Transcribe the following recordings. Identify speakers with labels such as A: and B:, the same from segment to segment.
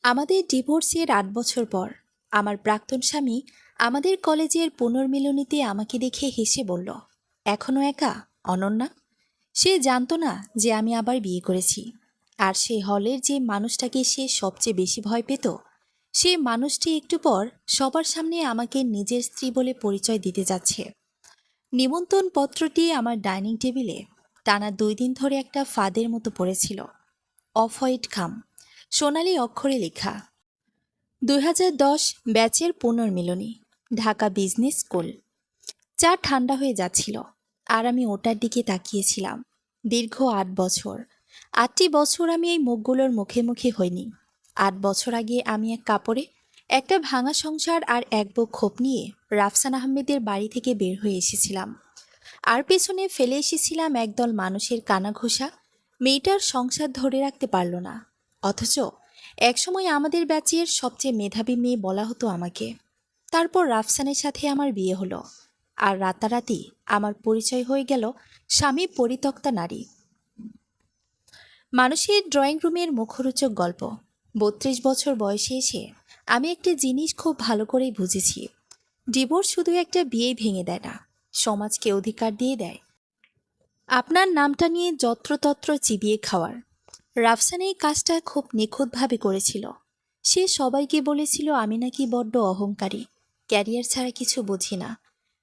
A: আমাদের ডিভোর্সের ৮ বছর পর আমার প্রাক্তন স্বামী আমাদের কলেজের পুনর্মিলনীতে আমাকে দেখে হেসে বলল, এখনো একা, অনন্যা? সে জানতো না যে আমি আবার বিয়ে করেছি। আর সেই হলের যে মানুষটাকে সে সবচেয়ে বেশি ভয় পেত, সে মানুষটি একটু পর সবার সামনে আমাকে নিজের স্ত্রী বলে পরিচয় দিতে যাচ্ছে। নিমন্ত্রণ পত্রটি আমার ডাইনিং টেবিলে টানা ২ দিন ধরে একটা ফাঁদের মতো পড়েছিল। অফ হোয়াইট খাম, সোনালি অক্ষরে লেখা, ২০১০ ব্যাচের পুনর্মিলনী, ঢাকা বিজনেস স্কুল। চা ঠান্ডা হয়ে যাচ্ছিল, আর আমি ওটার দিকে তাকিয়েছিলাম। দীর্ঘ ৮ বছর, ৮টি বছর আমি এই মুখগুলোর মুখে মুখে হইনি। ৮ বছর আগে আমি এক কাপড়ে, একটা ভাঙা সংসার আর এক বুক ক্ষোভ নিয়ে রাফসান আহমেদের বাড়ি থেকে বের হয়ে এসেছিলাম। আর পেছনে ফেলে এসেছিলাম একদল মানুষের কানাঘুষা। মেয়েটার সংসার ধরে রাখতে পারল না, অথচ একসময় আমাদের ব্যাচের সবচেয়ে মেধাবী মেয়ে বলা হতো আমাকে। তারপর রাফসানের সাথে আমার বিয়ে হলো, আর রাতারাতি আমার পরিচয় হয়ে গেল স্বামী পরিত্যক্তা নারী। মানুষের ড্রয়িং রুমের মুখরোচক গল্প। ৩২ বছর বয়সে এসে আমি একটা জিনিস খুব ভালো করেই বুঝেছি। ডিভোর্স শুধু একটা বিয়ে ভেঙে দেয় না, সমাজকে অধিকার দিয়ে দেয় আপনার নামটা নিয়ে যত্রতত্র চিবিয়ে খাওয়ার। রাফসান এই কাজটা খুব নিখুঁতভাবে করেছিল। সে সবাইকে বলেছিল আমি নাকি বড্ড অহংকারী, ক্যারিয়ার ছাড়া কিছু বুঝি না,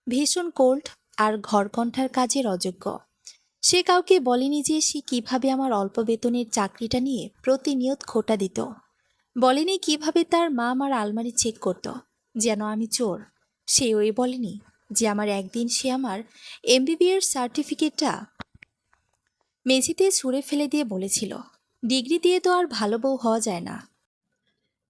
A: ভীষণ কোল্ড আর ঘরকন্ঠার কাজের অযোগ্য। সে কাউকে বলেনি যে সে কিভাবে আমার অল্প বেতনের চাকরিটা নিয়ে প্রতিনিয়ত খোঁটা দিত। বলেনি কিভাবে তার মা আমার আলমারি চেক করত যেন আমি চোর। সে ওই বলেনি যে একদিন সে আমার এমবিবিএস সার্টিফিকেটটা মেঝেতে ছুঁড়ে ফেলে দিয়ে বলেছিল, ডিগ্রি দিয়ে তো আর ভালো বউ হওয়া যায় না।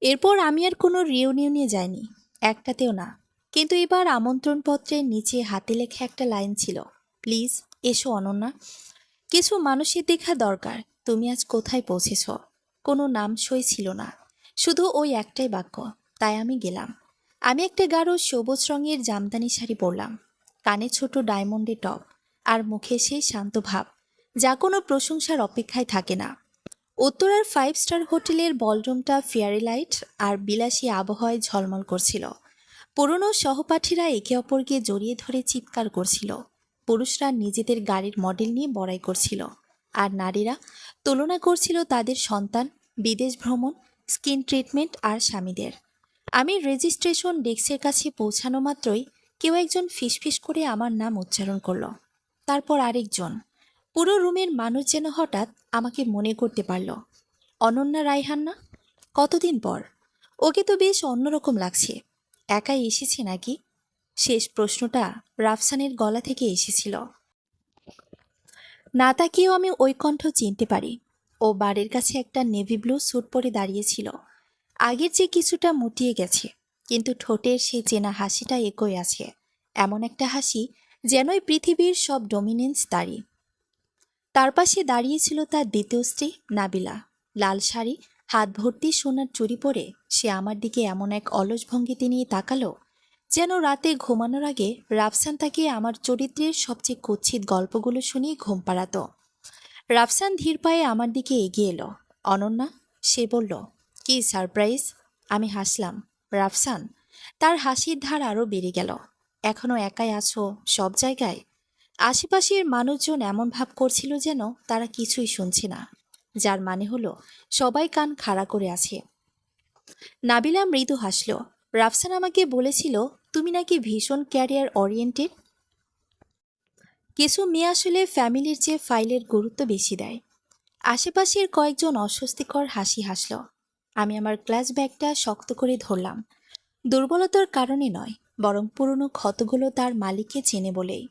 A: এরপর আমি আর কোনো রিউনিয়নে যাইনি, একটাতেও না। কিন্তু এবার আমন্ত্রণপত্রের নিচে হাতে লেখা একটা লাইন ছিল, প্লিজ এসো অনন্যা, কিছু মানুষের দেখা দরকার, তুমি আজ কোথায় পৌঁছেছ। কোনো নাম সই ছিল না, শুধু ওই একটাই বাক্য। তাই আমি গেলাম। আমি একটা গাঢ় সবুজ রঙের জামদানি শাড়ি পরলাম, কানে ছোট ডায়মন্ডের টপ, আর মুখে সেই শান্ত ভাব যা কোনো প্রশংসার অপেক্ষায় থাকে না। উত্তরার 5 স্টার হোটেলের বলরুমটা ফেয়ারি লাইট আর বিলাসী আবহাওয়ায় ঝলমল করছিল। পুরনো সহপাঠীরা একে অপরকে জড়িয়ে ধরে চিৎকার করছিল। পুরুষরা নিজেদের গাড়ির মডেল নিয়ে বড়াই করছিল, আর নারীরা তুলনা করছিল তাদের সন্তান, বিদেশ ভ্রমণ, স্কিন ট্রিটমেন্ট আর স্বামীদের। আমি রেজিস্ট্রেশন ডেস্কের কাছে পৌঁছানো মাত্রই কেউ একজন ফিসফিস করে আমার নাম উচ্চারণ করল, তারপর আরেকজন। পুরো রুমের মানুষ যেন হঠাৎ আমাকে মনে করতে পারল। অনন্যা রায়হান্না, কতদিন পর? ওকে তো বেশ অন্যরকম লাগছে। একাই এসেছে নাকি? শেষ প্রশ্নটা রাফসানের গলা থেকে এসেছিল। না তাকিয়েও আমি ওই কণ্ঠ চিনতে পারি। ও বাড়ির কাছে একটা নেভি ব্লু স্যুট পরে দাঁড়িয়েছিল। আগের চেয়ে কিছুটা মুটিয়ে গেছে, কিন্তু ঠোঁটের সেই চেনা হাসিটা একই আছে। এমন একটা হাসি যেনই পৃথিবীর সব ডমিনেন্স তারই। তার পাশে দাঁড়িয়েছিল তার দ্বিতীয় স্ত্রী নাবিলা। লাল শাড়ি, হাত ভর্তি সোনার চুড়ি পরে সে আমার দিকে এমন এক অলস ভঙ্গিতে নিয়ে তাকালো, যেন রাতে ঘুমানোর আগে রাফসান তাকে আমার চরিত্রের সবচেয়ে কুৎসিত গল্পগুলো শুনিয়ে ঘুম পাড়াতো। রাফসান ধীর পায়ে আমার দিকে এগিয়ে এলো। অনন্যা, সে বলল, কি সারপ্রাইজ? আমি হাসলাম। রাফসান, তার হাসির ধার আরও বেড়ে গেল। এখনো একাই আছো সব জায়গায়? আশেপাশের মানুষজন এমন ভাব করছিল যেন তারা কিছুই শুনছে না, যার মানে হলো সবাই কান খাড়া করে আছে। নাবিলা মৃদু হাসল। রাফসান আমাকে বলেছিল তুমি নাকি ভীষণ ক্যারিয়ার ওরিয়েন্টেড। কিছু মেয়ে আসলে ফ্যামিলির চেয়ে ফাইলের গুরুত্ব বেশি দেয়। আশেপাশের কয়েকজন অস্বস্তিকর হাসি হাসল। আমি আমার ক্লাস ব্যাগটা শক্ত করে ধরলাম, দুর্বলতার কারণে নয়, বরং পুরনো ক্ষতগুলো তার মালিককে চেনে বলেই।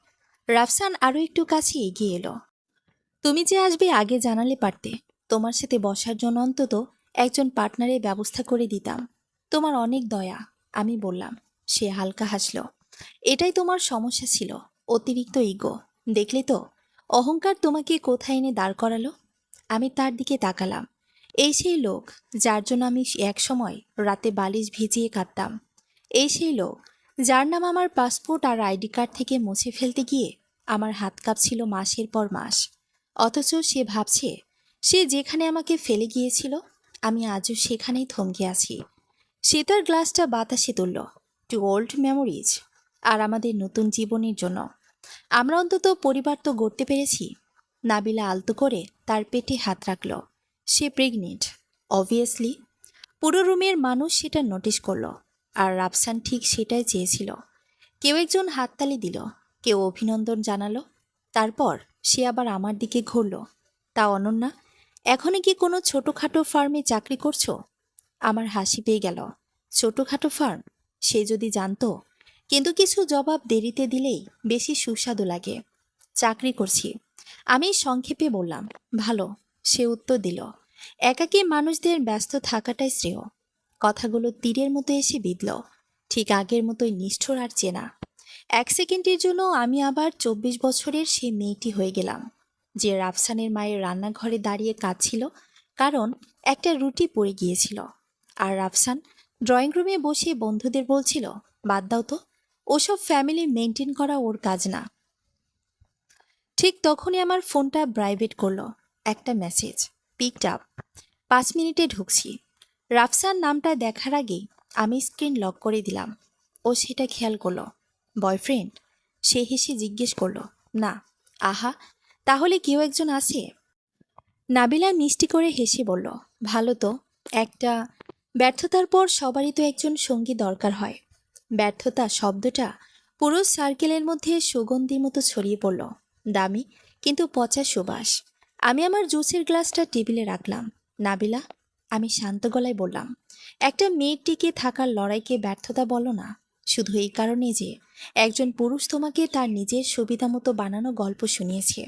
A: রাফসান আরও একটু কাছে এগিয়ে এলো। তুমি যে আসবে আগে জানালে পারতে, তোমার সাথে বসার জন্য অন্তত একজন পার্টনারের ব্যবস্থা করে দিতাম। তোমার অনেক দয়া, আমি বললাম। সে হালকা হাসল। এটাই তোমার সমস্যা ছিল, অতিরিক্ত ইগো। দেখলে তো অহংকার তোমাকে কোথায় এনে দাঁড় করালো। আমি তার দিকে তাকালাম। এই সেই লোক যার জন্য আমি এক সময় রাতে বালিশ ভিজিয়ে কাঁদতাম। এই সেই লোক যার নাম আমার পাসপোর্ট আর আইডি কার্ড থেকে মুছে ফেলতে গিয়ে আমার হাত কাঁপছিল মাসের পর মাস। অথচ সে ভাবছে সে যেখানে আমাকে ফেলে গিয়েছিল আমি আজও সেখানেই থমকে আছি। সে তার গ্লাসটা বাতাসে তুলল। Two old memories. আর আমাদের নতুন জীবনের জন্য। আমরা অন্তত পরিবার তো গড়তে পেরেছি। নাবিলা আলতো করে তার পেটে হাত রাখল। সে প্রেগনেন্ট। অবভিয়াসলি। পুরো রুমের মানুষ সেটা নোটিশ করল। আর রাফসান ঠিক সেটাই চেয়েছিল। কেউ একজন হাততালি দিল, কেউ অভিনন্দন জানালো। তারপর সে আবার আমার দিকে ঘুরল। তা অনন্যা, এখনই কি কোনো ছোটখাটো ফার্মে চাকরি করছো? আমার হাসি পেয়ে গেল। ছোটখাটো ফার্ম? সে যদি জানতো। কিন্তু কিছু জবাব দেরিতে দিলেই বেশি সুস্বাদু লাগে। চাকরি করছি, আমি সংক্ষেপে বললাম। ভালো। সে উত্তর দিল। একাকী মানুষদের ব্যস্ত থাকাটাই শ্রেয়। কথাগুলো তীরের মতো এসে বিঁধল। ঠিক আগের মতোই নিষ্ঠুর আর চেনা। এক সেকেন্ডের জন্য আমি আবার 24 বছরের সেই মেয়েটি হয়ে গেলাম, যে রাফসানের মায়ের রান্নাঘরে দাঁড়িয়ে কাঁদছিল কারণ একটা রুটি পড়ে গিয়েছিল। আর রাফসান ড্রয়িং রুমে বসে বন্ধুদের বলছিল, বাদ দাও তো, ওসব ফ্যামিলি মেনটেন করা ওর কাজ না। ঠিক তখনই আমার ফোনটা ভাইব্রেট করলো। একটা মেসেজ। Picked up. 5 মিনিটে ঢুকছি। রাফসান নামটা দেখার আগেই আমি স্ক্রিন লক করে দিলাম। ও সেটা খেয়াল করলো। বয়ফ্রেন্ড? সে হেসে জিজ্ঞেস করলো। না। আহা, তাহলে কেউ একজন আছে? নাবিলা মিষ্টি করে হেসে বলল, ভালো তো। একটা ব্যর্থতার পর সবারই তো একজন সঙ্গী দরকার হয়। ব্যর্থতা শব্দটা পুরো সার্কেলের মধ্যে সুগন্ধির মতো ছড়িয়ে পড়ল। দামি কিন্তু পচা সুবাস। আমি আমার জুসের গ্লাসটা টেবিলে রাখলাম। নাবিলা, আমি শান্ত গলায় বললাম, একটা মেয়ের টিকে থাকার লড়াইকে ব্যর্থতা বলো না। শুধু এই কারণে যে একজন পুরুষ তোমাকে তার নিজের সুবিধা মতো বানানো গল্প শুনিয়েছে।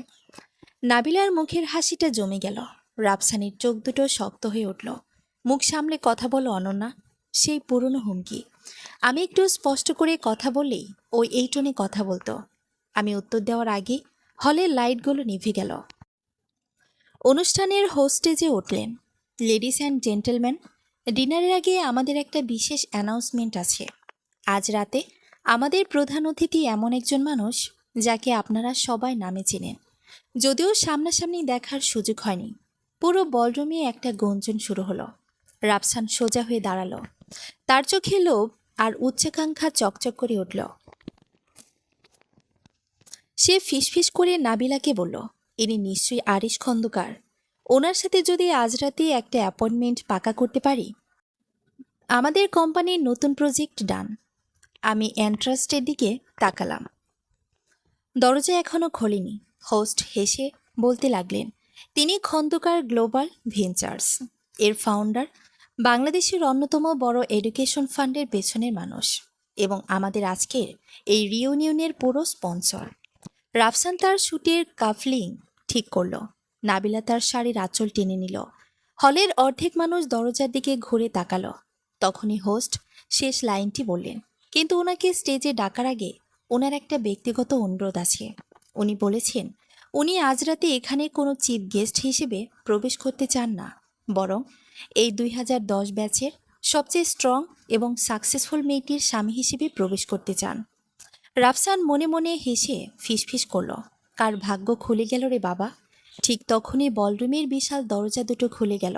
A: নাবিলার মুখের হাসিটা জমে গেল। রাফসানির চোখ দুটো শক্ত হয়ে উঠল। মুখ সামলে কথা বলো অনন্যা। সেই পুরনো হুমকি। আমি একটু স্পষ্ট করে কথা বললেই ও এই টোনে কথা বলতো। আমি উত্তর দেওয়ার আগে হলের লাইটগুলো নিভে গেল। অনুষ্ঠানের হোস্টেজে উঠলেন। লেডিস অ্যান্ড জেন্টলম্যান, ডিনারের আগে আমাদের একটা বিশেষ অ্যানাউন্সমেন্ট আছে। আজ রাতে আমাদের প্রধান অতিথি এমন একজন মানুষ যাকে আপনারা সবাই নামে চেনেন, যদিও সামনাসামনি দেখার সুযোগ হয়নি। পুরো বলরুমে একটা গুঞ্জন শুরু হলো। রাফসান সোজা হয়ে দাঁড়ালো। তার চোখে লোভ আর উচ্চাকাঙ্ক্ষা চকচক করে উঠল। সে ফিসফিস করে নাবিলাকে বলল, ইনি নিশ্চয়ই আরিশ খন্দকার। ওনার সাথে যদি আজ রাতে একটা অ্যাপয়েন্টমেন্ট পাকা করতে পারি। আমাদের কোম্পানির নতুন প্রজেক্ট ডান। আমি এন্ট্রান্সের দিকে তাকালাম। দরজা এখনো খোলেনি। হোস্ট হেসে বলতে লাগলেন, তিনি খন্দকার গ্লোবাল ভেঞ্চার্স এর ফাউন্ডার, বাংলাদেশের অন্যতম বড় এডুকেশন ফান্ডের পেছনের মানুষ, এবং আমাদের আজকের এই রিউনিয়নের পুরো স্পন্সর। রাফসান তার শুটের কাফলিং ঠিক করল। নাবিলা তার শাড়ির আঁচল টেনে নিল। হলের অর্ধেক মানুষ দরজার দিকে ঘুরে তাকালো। তখনই হোস্ট শেষ লাইনটি বললেন, কিন্তু ওনাকে স্টেজে ডাকার আগে ওনার একটা ব্যক্তিগত অনুরোধ আছে। উনি বলেছেন উনি আজ রাতে এখানে কোনো চিফ গেস্ট হিসেবে প্রবেশ করতে চান না, বরং এই 2010 ব্যাচের সবচেয়ে স্ট্রং এবং সাকসেসফুল মেয়েটির স্বামী হিসেবে প্রবেশ করতে চান। রাফসান মনে মনে হেসে ফিসফিস করল, কার ভাগ্য খুলে গেল রে বাবা। ঠিক তখনই বলরুমের বিশাল দরজা দুটো খুলে গেল।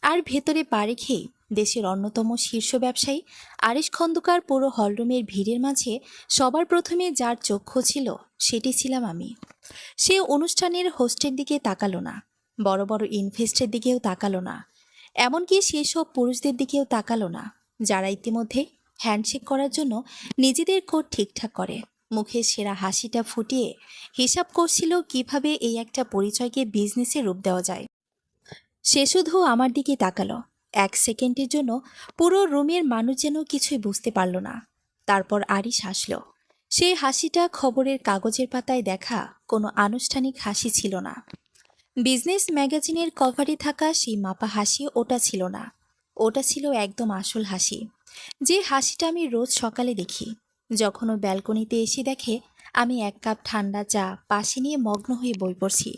A: আর ভেতরে পা রেখেই দেশের অন্যতম শীর্ষ ব্যবসায়ী আরিশ খন্দকার পুরো হলরুমের ভিড়ের মাঝে সবার প্রথমে যার চক্ষু ছিল সেটি ছিলাম আমি। সে অনুষ্ঠানের হোস্টের দিকে তাকালো না, বড় বড় ইনভেস্টের দিকেও তাকালো না, এমনকি সেসব পুরুষদের দিকেও তাকালো না যারা ইতিমধ্যে হ্যান্ডশেক করার জন্য নিজেদের কোট ঠিকঠাক করে মুখে সেরা হাসিটা ফুটিয়ে হিসাব করছিল কিভাবে এই একটা পরিচয়কে বিজনেসে রূপ দেওয়া যায়। সে শুধু আমার দিকে তাকালো। এক সেকেন্ডের জন্য পুরো রুমের মানুষ যেন কিছুই বুঝতে পারল না। তারপর আরিশ হাসল। সেই হাসিটা খবরের কাগজের পাতায় দেখা কোনো আনুষ্ঠানিক হাসি ছিল না। বিজনেস ম্যাগাজিনের কভারে থাকা সেই মাপা হাসি ওটা ছিল না। ওটা ছিল একদম আসল হাসি, যে হাসিটা আমি রোজ সকালে দেখি যখন ও ব্যালকনিতে এসে দেখে আমি এক কাপ ঠান্ডা চা পাশে নিয়ে মগ্ন হয়ে বই পড়ছি।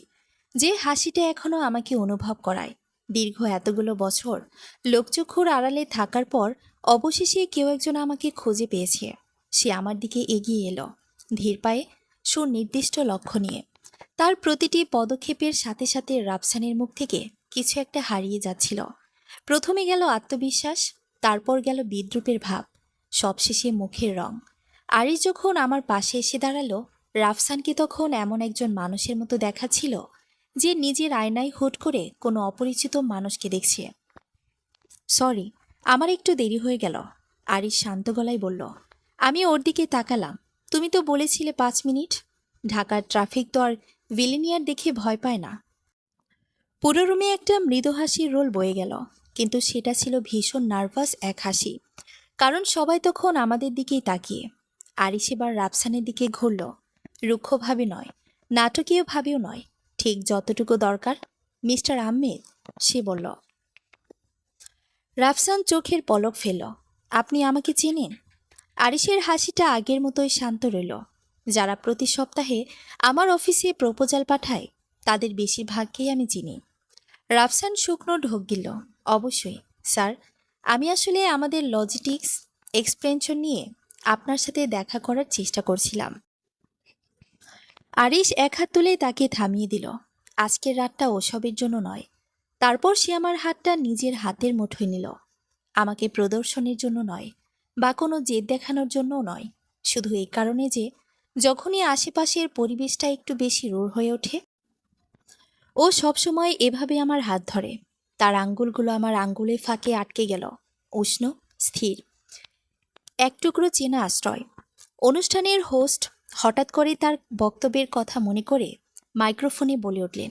A: যে হাসিটা এখনো আমাকে অনুভব করায় দীর্ঘ এতগুলো বছর লোকচক্ষুর আড়ালে থাকার পর অবশেষে কেউ একজন আমাকে খুঁজে পেয়েছে। সে আমার দিকে এগিয়ে এলো, ধীর পায়ে, সুনির্দিষ্ট লক্ষ্য নিয়ে। তার প্রতিটি পদক্ষেপের সাথে সাথে রাফসানের মুখ থেকে কিছু একটা হারিয়ে যাচ্ছিল। প্রথমে গেল আত্মবিশ্বাস, তারপর গেল বিদ্রূপের ভাব, সবশেষে মুখের রং। আরিশ যখন আমার পাশে এসে দাঁড়ালো, রাফসানকে তখন এমন একজন মানুষের মতো দেখাচ্ছিল যে নিজের আয়নায় হুট করে কোনো অপরিচিত মানুষকে দেখছে। সরি, আমার একটু দেরি হয়ে গেল, আরিশ শান্ত গলায় বলল। আমি ওর দিকে তাকালাম। তুমি তো বলেছিলে 5 মিনিট। ঢাকার ট্রাফিক তো আর ভিলিনিয়ার দেখে ভয় পায় না। পুরো রুমে একটা মৃদু হাসির রোল বয়ে গেল, কিন্তু সেটা ছিল ভীষণ নার্ভাস এক হাসি, কারণ সবাই তখন আমাদের দিকেই তাকিয়ে। আরিশ এবার রাফসানের দিকে ঘুরল, রুক্ষভাবে নয়, নাটকীয়ভাবেও নয়, ঠিক যতটুকু দরকার। মিস্টার আহমেদ, সে বলল। রাফসান চোখের পলক ফেলল। আপনি আমাকে চেনেন? আরিশের হাসিটা আগের মতোই শান্ত রইল। যারা প্রতি সপ্তাহে আমার অফিসে প্রপোজাল পাঠায় তাদের বেশিরভাগকেই আমি চিনি। রাফসান শুকনো ঢোক গিলল। অবশ্যই স্যার, আমি আসলে আমাদের লজিস্টিক্স এক্সপেনশন নিয়ে আপনার সাথে দেখা করার চেষ্টা করছিলাম। আরিশ এক হাত তুলে তাকে থামিয়ে দিল। আজকের রাতটা ওসবের জন্য নয়। তারপর সে আমার হাতটা নিজের হাতের মুঠোয় নিল। আমাকে প্রদর্শনের জন্য নয়, বা কোনো জেদ দেখানোর জন্যও নয়, শুধু এই কারণে যে যখনই আশেপাশের পরিবেশটা একটু বেশি রূঢ় হয়ে ওঠে, ও সবসময় এভাবে আমার হাত ধরে। তার আঙ্গুলগুলো আমার আঙ্গুলের ফাঁকে আটকে গেল, উষ্ণ, স্থির, এক টুকরো চেনা আশ্রয়। অনুষ্ঠানের হোস্ট হঠাৎ করে তার বক্তব্যের কথা মনে করে মাইক্রোফোনে বলে উঠলেন,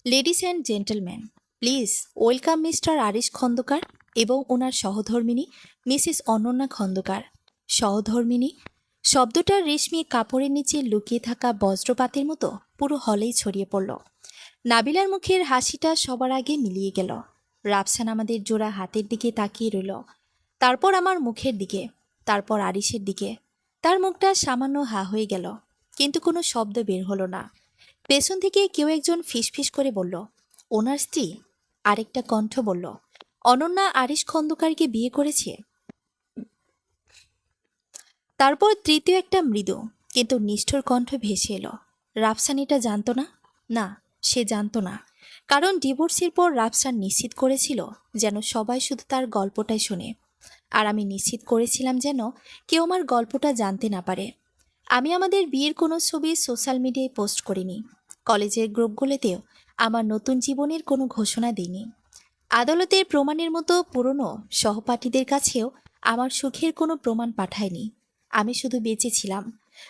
A: ladies and gentleman, please welcome mister Arish Khandakar এবং ওনার সহধর্মিণী মিসেস অনন্যা খন্দকার। সহধর্মিণী শব্দটার রেশমি কাপড়ের নিচে লুকিয়ে থাকা বজ্রপাতের মতো পুরো হলেই ছড়িয়ে পড়ল। নাবিলার মুখের হাসিটা সবার আগে মিলিয়ে গেল। রাফসান আমাদের জোড়া হাতের দিকে তাকিয়ে রইল, তারপর আমার মুখের দিকে, তারপর আরিশের দিকে। তার মুখটা সামান্য হা হয়ে গেল, কিন্তু কোনো শব্দ বের হলো না। পেছন থেকে কেউ একজন ফিসফিস করে বলল, ওনার স্ত্রী। আরেকটা কণ্ঠ বলল, অনন্যা আরিশ খন্দকারকে বিয়ে করেছে। তারপর তৃতীয় একটা মৃদু কিন্তু নিষ্ঠুর কণ্ঠ ভেসে এলো, রাফসান এটা জানতো না। না, সে জানতো না, কারণ ডিভোর্সের পর রাফসান নিশ্চিত করেছিল যেন সবাই শুধু তার গল্পটাই শোনে, আর আমি নিশ্চিত করেছিলাম যেন কেউ আমার গল্পটা জানতে না পারে। আমি আমাদের বিয়ের কোনো ছবি সোশ্যাল মিডিয়ায় পোস্ট করিনি, কলেজের গ্রুপগুলোতেও আমার নতুন জীবনের কোনো ঘোষণা দিইনি, আদালতের প্রমাণের মতো পুরনো সহপাঠীদের কাছেও আমার সুখের কোনো প্রমাণ পাঠাইনি। আমি শুধু বেঁচে ছিলাম,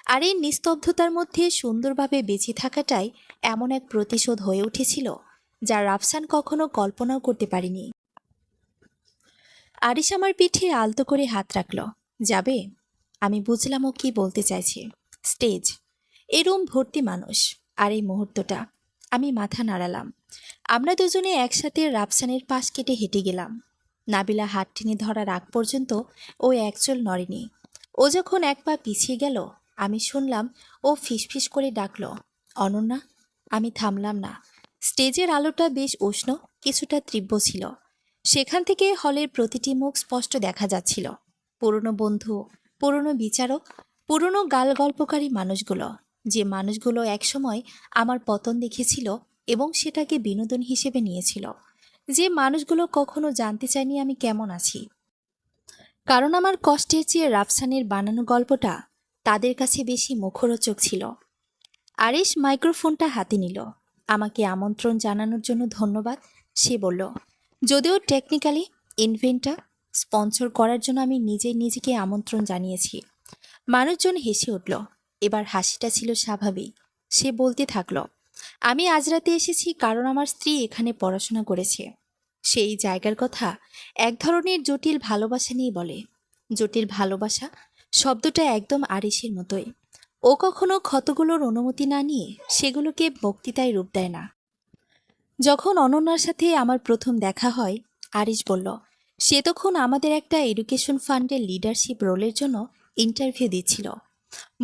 A: আর এই নিস্তব্ধতার মধ্যে সুন্দরভাবে বেঁচে থাকাটাই এমন এক প্রতিশোধ হয়ে উঠেছিল যা রাফসান কখনো কল্পনাও করতে পারিনি। আরিশ আমার পিঠে আলতো করে হাত রাখল। যাবে? আমি বুঝলাম ও কি বলতে চাইছে। স্টেজ, এই রুম ভর্তি মানুষ, আর এই মুহূর্তটা। আমি মাথা নাড়ালাম। আমরা দুজনে একসাথে রাফসানের পাশ কেটে হেঁটে গেলাম। নাবিলা হাত টেনে ধরার আগ পর্যন্ত ও একচল নড়েনি। ও যখন এক পা পিছিয়ে গেল, আমি শুনলাম ও ফিসফিস করে ডাকল, অনন্যা। আমি থামলাম না। স্টেজের আলোটা বেশ উষ্ণ, কিছুটা তীব্র ছিল। সেখান থেকে হলের প্রতিটি মুখ স্পষ্ট দেখা যাচ্ছিল। পুরনো বন্ধু, পুরনো বিচারক, পুরনো গাল গল্পকারী মানুষগুলো, যে মানুষগুলো একসময় আমার পতন দেখেছিল এবং সেটাকে বিনোদন হিসেবে নিয়েছিল, যে মানুষগুলো কখনো জানতে চায়নি আমি কেমন আছি, কারণ আমার কষ্টের চেয়ে রাফসানের বানানো গল্পটা তাদের কাছে বেশি মুখরোচক ছিল। আরিশ মাইক্রোফোনটা হাতে নিল। আমাকে আমন্ত্রণ জানানোর জন্য ধন্যবাদ, সে বলল। যদিও টেকনিক্যালি ইভেন্টটা স্পন্সর করার জন্য আমি নিজেই নিজেকে আমন্ত্রণ জানিয়েছি। মানুষজন হেসে উঠল। এবার হাসিটা ছিল স্বাভাবিক। সে বলতে থাকল, আমি আজ রাতে এসেছি কারণ আমার স্ত্রী এখানে পড়াশোনা করেছে। সেই জায়গার কথা এক ধরনের জটিল ভালোবাসা নিয়ে বলে। জটিল ভালোবাসা শব্দটা একদম আরিশের মতোই। ও কখনো ক্ষতগুলোর অনুমতি না নিয়ে সেগুলোকে বক্তৃতায় রূপ দেয় না। যখন অনন্যার সাথে আমার প্রথম দেখা হয়, আরিশ বলল, সে তখন আমাদের একটা এডুকেশন ফান্ডের লিডারশিপ রোলের জন্য ইন্টারভিউ দিচ্ছিল।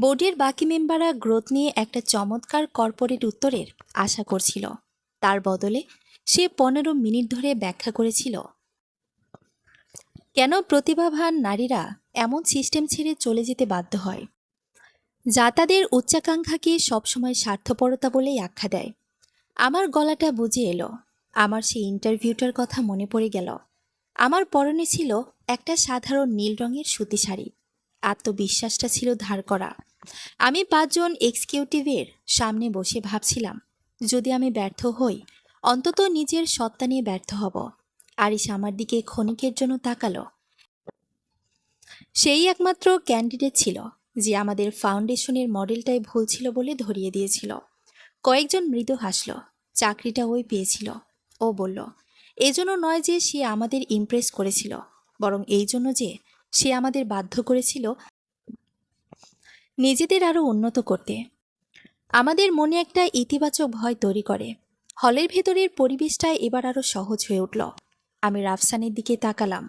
A: বোর্ডের বাকি মেম্বাররা গ্রোথ নিয়ে একটা চমৎকার কর্পোরেট উত্তরের আশা করছিল। তার বদলে সে 15 মিনিট ধরে ব্যাখ্যা করেছিল কেন প্রতিভাবান নারীরা এমন সিস্টেম ছেড়ে চলে যেতে বাধ্য হয়, যা তাদের উচ্চাকাঙ্ক্ষাকে সবসময় স্বার্থপরতা বলেই আখ্যা দেয়। আমার গলাটা বুঝে এলো। আমার সেই ইন্টারভিউটার কথা মনে পড়ে গেল। আমার পরনে ছিল একটা সাধারণ নীল রঙের সুতি শাড়ি। আত্মবিশ্বাসটা ছিল ধার করা। আমি 5 জন এক্সিকিউটিভের সামনে বসে ভাবছিলাম, যদি আমি ব্যর্থ হই, অন্তত নিজের সত্তা নিয়ে ব্যর্থ হব। আরিশ আমার দিকে ক্ষণিকের জন্য তাকালো। সেই একমাত্র ক্যান্ডিডেট ছিল যে আমাদের ফাউন্ডেশনের মডেলটাই ভুল ছিল বলে ধরিয়ে দিয়েছিল। কয়েকজন মৃদু হাসল। চাকরিটা ওই পেয়েছিল। ও বলল, এজন্য নয় যে সে আমাদের ইমপ্রেস করেছিল, বরং এই জন্য যে সে আমাদের বাধ্য করেছিল নিজেদের আরও উন্নত করতে। আমাদের মনে একটা ইতিবাচক ভয় তৈরি করে। হলের ভেতরের পরিবেশটা এবার আরও সহজ হয়ে উঠল। আমি রাফসানের দিকে তাকালাম।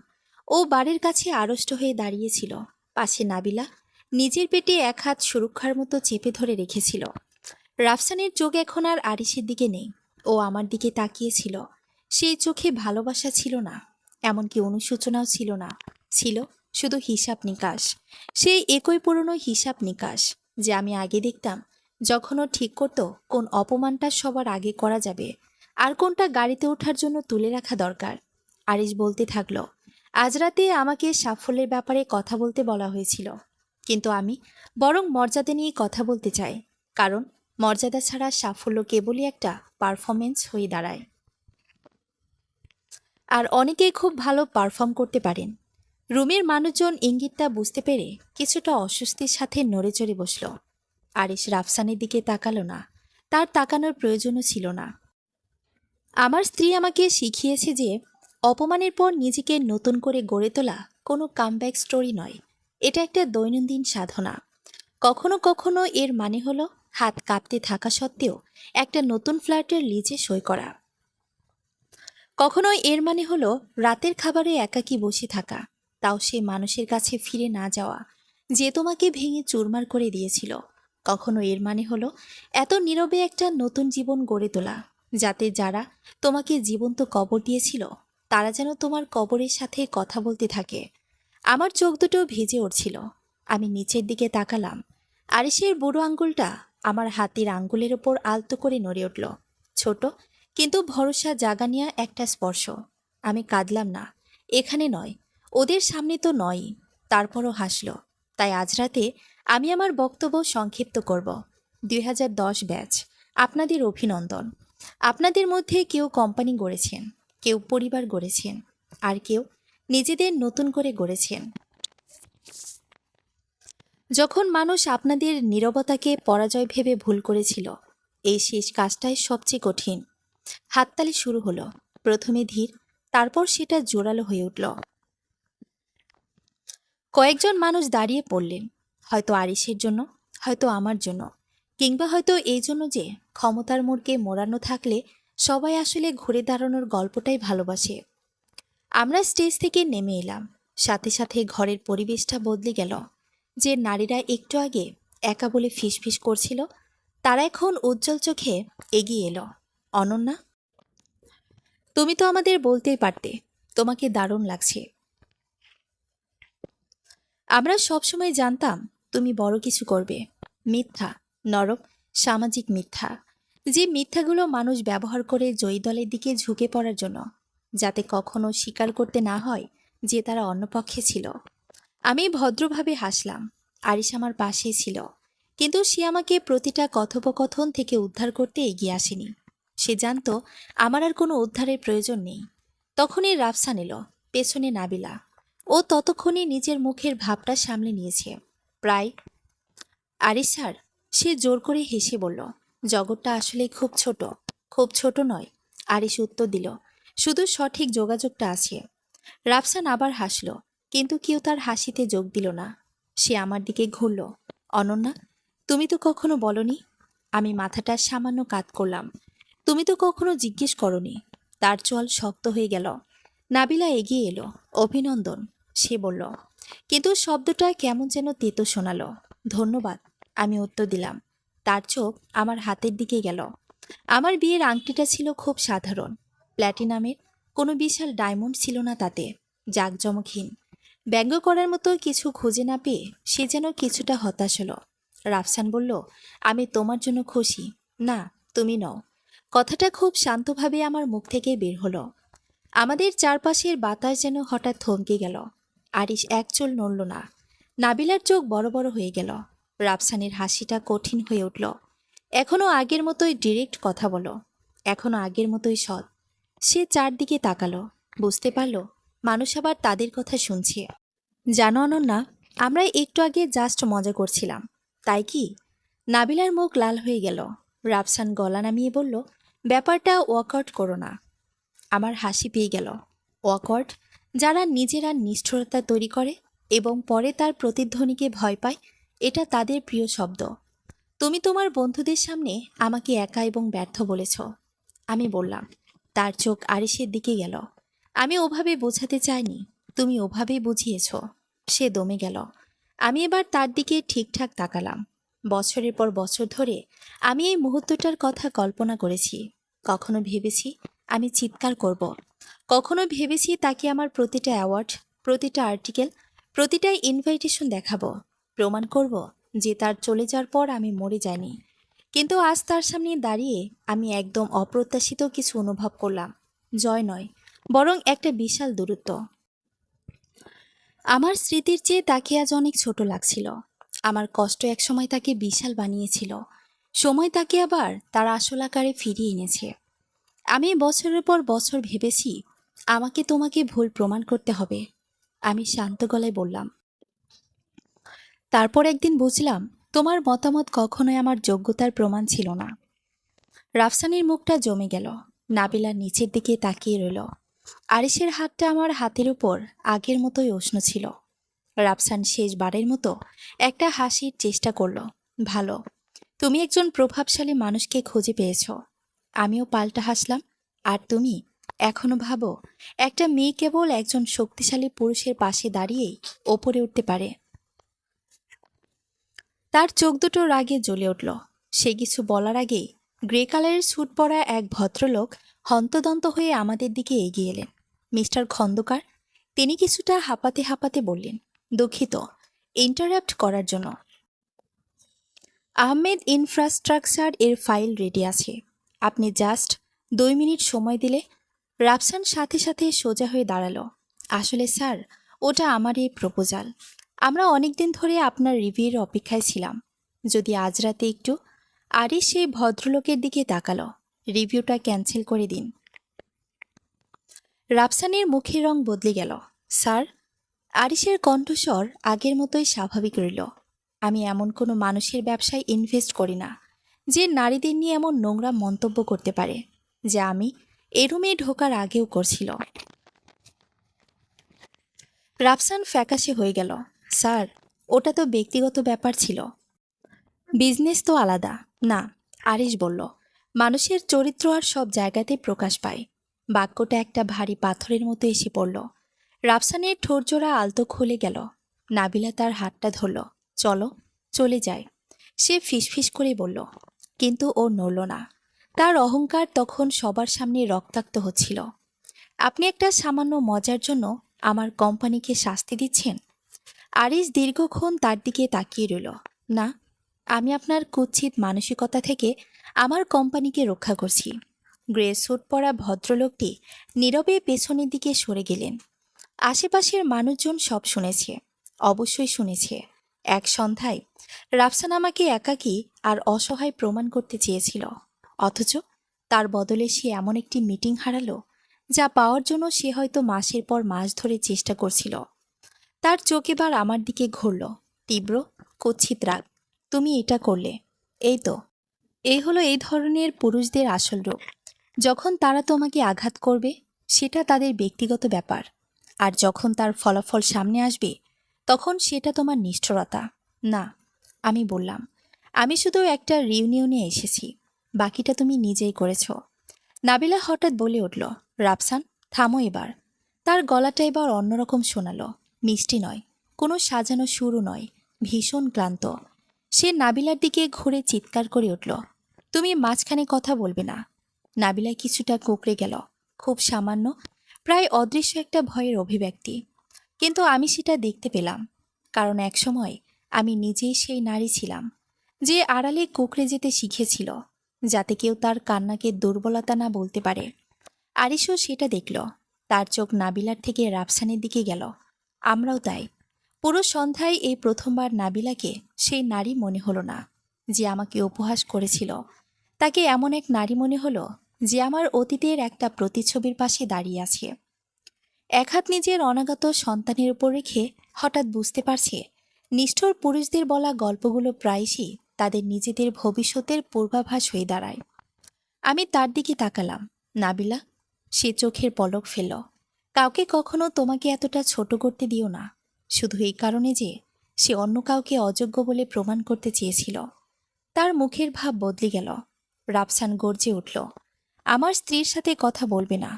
A: ও বাড়ির কাছে আড়ষ্ট হয়ে দাঁড়িয়েছিল। পাশে নাবিলা নিজের পেটে এক হাত সুরক্ষার মতো চেপে ধরে রেখেছিল। রাফসানের চোখ এখন আর আরিশের দিকে নেই। ও আমার দিকে তাকিয়েছিল। সেই চোখে ভালোবাসা ছিল না, এমনকি অনুশোচনাও ছিল না। ছিল শুধু হিসাব নিকাশ। সেই একই পুরনো হিসাব নিকাশ যে আমি আগে দেখতাম যখন ও ঠিক করতো কোন অপমানটা সবার আগে করা যাবে আর কোনটা গাড়িতে ওঠার জন্য তুলে রাখা দরকার। আরিশ বলতে থাকলো, আজ রাতে আমাকে সাফল্যের ব্যাপারে কথা বলতে বলা হয়েছিল, কিন্তু আমি বরং মর্যাদা নিয়ে কথা বলতে চাই। কারণ মর্যাদা ছাড়া সাফল্য কেবলই একটা পারফরমেন্স হয়ে দাঁড়ায়। আর অনেকেই খুব ভালো পারফর্ম করতে পারেন। রুমের মানুষজন ইঙ্গিতটা বুঝতে পেরে কিছুটা অস্বস্তির সাথে নড়ে চড়ে বসল। আরিশ রাফসানের দিকে তাকালো না। তার তাকানোর প্রয়োজনও ছিল না। আমার স্ত্রী আমাকে শিখিয়েছে যে অপমানের পর নিজেকে নতুন করে গড়ে তোলা কোনো কামব্যাক স্টোরি নয়। এটা একটা দৈনন্দিন সাধনা। কখনো কখনো এর মানে হলো হাত কাঁপতে থাকা সত্ত্বেও একটা নতুন ফ্ল্যাটের লিজে সই করা। কখনো এর মানে হলো রাতের খাবারে একাকী বসে থাকা, তাও সে মানুষের কাছে ফিরে না যাওয়া যে তোমাকে ভেঙে চুরমার করে দিয়েছিল। কখনো এর মানে হলো এত নীরবে একটা নতুন জীবন গড়ে তোলা, যাতে যারা তোমাকে জীবন্ত কবর দিয়েছিল তারা যেন তোমার কবরের সাথে কথা বলতে থাকে। আমার চোখ দুটো ভিজে উঠছিল। আমি নিচের দিকে তাকালাম। আরিশের বুড়ো আঙ্গুলটা আমার হাতের আঙ্গুলের ওপর আলতো করে নড়ে উঠল। ছোট কিন্তু ভরসা জাগানিয়া একটা স্পর্শ। আমি কাঁদলাম না, এখানে নয়, ওদের সামনে তো নয়ই। তারপরও হাসল। তাই আজ রাতে আমি আমার বক্তব্য সংক্ষিপ্ত করব। 2010 ব্যাচ, আপনাদের অভিনন্দন। আপনাদের মধ্যে কেউ কোম্পানি গড়েছেন, কেউ পরিবার গড়েছেন, আর কেউ নিজেদের নতুন করে গড়েছেন। যখন মানুষ আপনাদের নীরবতাকে পরাজয় ভেবে ভুল করেছিল, এই শেষ কাজটাই সবচেয়ে কঠিন। হাততালি শুরু হলো। প্রথমে ধীর, তারপর সেটা জোরালো হয়ে উঠল। কয়েকজন মানুষ দাঁড়িয়ে পড়লেন, হয়তো আরিশের জন্য, হয়তো আমার জন্য, কিংবা হয়তো এই জন্য যে ক্ষমতার মোড়কে মোড়ানো থাকলে সবাই আসলে ঘুরে দাঁড়ানোর গল্পটাই ভালোবাসে। আমরা স্টেজ থেকে নেমে এলাম। সাথে সাথে ঘরের পরিবেশটা বদলে গেল। যে নারীরা একটু আগে একা বলে ফিসফিস করছিল, তারা এখন উজ্জ্বল চোখে এগিয়ে এলো। অনন্যা, তুমি তো আমাদের বলতেই পারতে তোমাকে দারুণ লাগছে। আমরা সবসময় জানতাম তুমি বড় কিছু করবে। মিথ্যা, নরম, সামাজিক মিথ্যা। যে মিথ্যাগুলো মানুষ ব্যবহার করে জয়ী দলের দিকে ঝুঁকে পড়ার জন্য, যাতে কখনো স্বীকার করতে না হয় যে তারা অন্য পক্ষে ছিল। আমি ভদ্রভাবে হাসলাম। আরিশ আমার পাশেই ছিল, কিন্তু সে আমাকে প্রতিটা কথোপকথন থেকে উদ্ধার করতে এগিয়ে আসেনি। সে জানতো আমার আর কোনো উদ্ধারের প্রয়োজন নেই। তখনই রাফসান এলো, পেছনে নাবিলা। ও ততক্ষণে নিজের মুখের ভাবটা সামলে নিয়েছে। প্রায়, আরিশ স্যার, সে জোর করে হেসে বলল, জগৎটা আসলে খুব ছোট। খুব ছোট নয়, আরিশ উত্তর দিল, শুধু সঠিক যোগাযোগটা আছে। রাফসান আবার হাসল, কিন্তু কেউ তার হাসিতে যোগ দিল না। সে আমার দিকে ঘুরল। অনন্যা, তুমি তো কখনো বলনি। আমি মাথাটা সামান্য কাত করলাম। তুমি তো কখনো জিজ্ঞেস করনি। তার চল শক্ত হয়ে গেল। নাবিলা এগিয়ে এলো। অভিনন্দন, সে বলল, কিন্তু শব্দটা কেমন যেন তেতো শোনালো। ধন্যবাদ, আমি উত্তর দিলাম। তার চোখ আমার হাতের দিকে গেল। আমার বিয়ের আংটিটা ছিল খুব সাধারণ, প্ল্যাটিনামের, কোনো বিশাল ডায়মন্ড ছিল না তাতে। জাঁকজমকহীন। ব্যঙ্গ করার মতো কিছু খুঁজে না পেয়ে সে যেন কিছুটা হতাশ হলো। রাফসান বলল, আমি তোমার জন্য খুশি। না, তুমি নও। কথাটা খুব শান্তভাবে আমার মুখ থেকে বের হলো। আমাদের চারপাশের বাতাস যেন হঠাৎ থমকে গেল। আরিশ এক চুল নড়ল না। নাবিলার চোখ বড় বড় হয়ে গেল। রাফসানের হাসিটা কঠিন হয়ে উঠল। এখনো আগের মতোই ডিরেক্ট কথা বলো, এখনো আগের মতোই সৎ। সে চারদিকে তাকালো, বুঝতে পারল মানুষ আবার তাদের কথা শুনছে। জানো অনন্যা, আমরা একটু আগে জাস্ট মজা করছিলাম, তাই কি? নাবিলার মুখ লাল হয়ে গেল। রাফসান গলা নামিয়ে বলল, ব্যাপারটা ওয়াকআউট করো না। আমার হাসি পেয়ে গেল। ওয়াকওয়ার্ড? যারা নিজেরা নিষ্ঠুরতা তৈরি করে এবং পরে তার প্রতিধ্বনিকে ভয় পায়, এটা তাদের প্রিয় শব্দ। তুমি তোমার বন্ধুদের সামনে আমাকে একা এবং ব্যর্থ বলেছ। আমি বললাম। তার চোখ আরিশের দিকে গেল। আমি ওভাবে বোঝাতে চাইনি, তুমি ওভাবেই বুঝিয়েছ। সে দমে গেল। আমি এবার তার দিকে ঠিকঠাক তাকালাম। বছরের পর বছর ধরে আমি এই মুহূর্তটার কথা কল্পনা করেছি। কখনো ভেবেছি আমি চিৎকার করব, কখনো ভেবেছি তাকে আমার প্রতিটা অ্যাওয়ার্ড, প্রতিটা আর্টিকেল, প্রতিটা ইনভাইটেশন দেখাবো, প্রমাণ করব যে তার চলে যাওয়ার পর আমি মরে যাইনি। কিন্তু আজ তার সামনে দাঁড়িয়ে আমি একদম অপ্রত্যাশিত কিছু অনুভব করলাম। জয় নয়, বরং একটা বিশাল দূরত্ব। আমার স্মৃতির চেয়ে তাকে আজ অনেক ছোট লাগছিল। আমার কষ্ট একসময় তাকে বিশাল বানিয়েছিল। সময় তাকে আবার তার আসল আকারে ফিরিয়ে এনেছে। আমি বছরের পর বছর ভেবেছি আমাকে তোমাকে ভুল প্রমাণ করতে হবে। আমি শান্ত গলায় বললাম। তারপর একদিন বুঝলাম তোমার মতামত কখনোই আমার যোগ্যতার প্রমাণ ছিল না। রাফসানের মুখটা জমে গেল। নাবিলার নিচের দিকে তাকিয়ে রইল। আরিশের হাতটা আমার হাতের উপর আগের মতোই উষ্ণ ছিল। রাফসান শেষবারের মতো একটা হাসির চেষ্টা করল। ভালো, তুমি একজন প্রভাবশালী মানুষকে খুঁজে পেয়েছ। আমিও পাল্টা হাসলাম। আর তুমি এখনো ভাবো একটা মেয়ে কেবল একজন শক্তিশালী পুরুষের পাশে দাঁড়িয়েই ওপরে উঠতে পারে? তার চোখ দুটো রাগে জ্বলে উঠল। সে কিছু বলার আগেই গ্রে কালারের স্যুট পরা এক ভদ্রলোক হন্তদন্ত হয়ে আমাদের দিকে এগিয়ে এলেন। মিস্টার খন্দকার, তিনি কিছুটা হাঁপাতে হাঁপাতে বললেন, দুঃখিত ইন্টারাপ্ট করার জন্য। আহমেদ ইনফ্রাস্ট্রাকচার এর ফাইল রেডি আছে, আপনি জাস্ট 2 মিনিট সময় দিলে। রাফসান সাথে সাথে সোজা হয়ে দাঁড়ালো। আসলে স্যার, ওটা আমারই প্রপোজাল। আমরা অনেকদিন ধরে আপনার রিভিউয়ের অপেক্ষায় ছিলাম। যদি আজ রাতে একটু। আরিশ সেই ভদ্রলোকের দিকে তাকালো। রিভিউটা ক্যান্সেল করে দিন। রাফসানের মুখের রং বদলে গেল। স্যার? আরিশের কণ্ঠস্বর আগের মতোই স্বাভাবিক রইল। আমি এমন কোনো মানুষের ব্যবসায় ইনভেস্ট করি না যে নারীদের নিয়ে এমন নোংরা মন্তব্য করতে পারে, যা আমি এ রুমে ঢোকার আগেও করছিল। রাফসান ফ্যাকাশে হয়ে গেল। স্যার, ওটা তো ব্যক্তিগত ব্যাপার ছিল, বিজনেস তো আলাদা। না, আরিশ বলল, মানুষের চরিত্র আর সব জায়গাতে প্রকাশ পায়। বাক্যটা একটা ভারী পাথরের মতো এসে পড়ল। রাফসানের ঠোঁটজোড়া আলতো খুলে গেল। নাবিলা তার হাতটা ধরল। চলো, চলে যায়। সে ফিসফিস করে বলল, কিন্তু ও নড়ল না। তার অহংকার তখন সবার সামনে রক্তাক্ত হচ্ছিল। আপনি একটা সামান্য মজার জন্য আমার কোম্পানিকে শাস্তি দিচ্ছেন? আরিশ দীর্ঘক্ষণ তার দিকে তাকিয়ে রইল। না, আমি আপনার কুৎসিত মানসিকতা থেকে আমার কোম্পানিকে রক্ষা করছি। গ্রে স্যুট পরা ভদ্রলোকটি নীরবে পেছনের দিকে সরে গেলেন। আশেপাশের মানুষজন সব শুনেছে, অবশ্যই শুনেছে। এক সন্ধ্যায় রাফসান আমাকে একাকী আর অসহায় প্রমাণ করতে চেয়েছিল, অথচ তার বদলে সে এমন একটি মিটিং হারালো যা পাওয়ার জন্য সে হয়তো মাসের পর মাস ধরে চেষ্টা করছিল। তার চোখ এবার আমার দিকে ঘুরল, তীব্র কুৎসিত রাগ। তুমি এটা করলে। এই তো, এই হলো এই ধরনের পুরুষদের আসল রূপ। যখন তারা তোমাকে আঘাত করবে, সেটা তাদের ব্যক্তিগত ব্যাপার, আর যখন তার ফলাফল সামনে আসবে, তখন সেটা তোমার নিষ্ঠুরতা। না, আমি বললাম, আমি শুধু একটা রিউনিয়নে এসেছি, বাকিটা তুমি নিজেই করেছ। নাবিলা হঠাৎ বলে উঠল, রাফসান, থামো এবার। তার গলাটা এবার অন্যরকম শোনালো, মিষ্টি নয়, কোনো সাজানো সুরও নয়, ভীষণ ক্লান্ত। সে নাবিলার দিকে ঘুরে চিৎকার করে উঠল, তুমি মাঝখানে কথা বলবে না। নাবিলা কিছুটা কুঁকড়ে গেল, খুব সামান্য, প্রায় অদৃশ্য একটা ভয়ের অভিব্যক্তি। কিন্তু আমি সেটা দেখতে পেলাম, কারণ একসময় আমি নিজেই সেই নারী ছিলাম যে আড়ালে কুঁকড়ে যেতে শিখেছিল, যাতে কেউ তার কান্নাকে দুর্বলতা না বলতে পারে। আরিশও সেটা দেখল। তার চোখ নাবিলার থেকে রাফসানের দিকে গেল। আমরাও তাই। পুরো সন্ধ্যায় এই প্রথমবার নাবিলাকে সেই নারী মনে হলো না যে আমাকে উপহাস করেছিল। তাকে এমন এক নারী মনে হলো যে আমার অতীতের একটা প্রতিচ্ছবির পাশে দাঁড়িয়ে আছে। এক হাত নিজের অনাগত সন্তানের উপর রেখে হঠাৎ বুঝতে পারছে নিষ্ঠুর পুরুষদের বলা গল্পগুলো প্রায়শই তাদের নিজেদের ভবিষ্যতের পূর্বাভাস হয়ে দাঁড়ায়। আমি তার দিকে তাকালাম। নাবিলা, সে চোখের পলক ফেলল। কাউকে কখনো তোমাকে এতটা ছোট করতে দিও না, শুধু এই কারণে যে সে অন্য কাউকে অযোগ্য বলে প্রমাণ করতে চেয়েছিল। তার মুখের ভাব বদলে গেল। রাফসান গর্জে উঠল, আমার স্ত্রীর সাথে কথা বলবে না।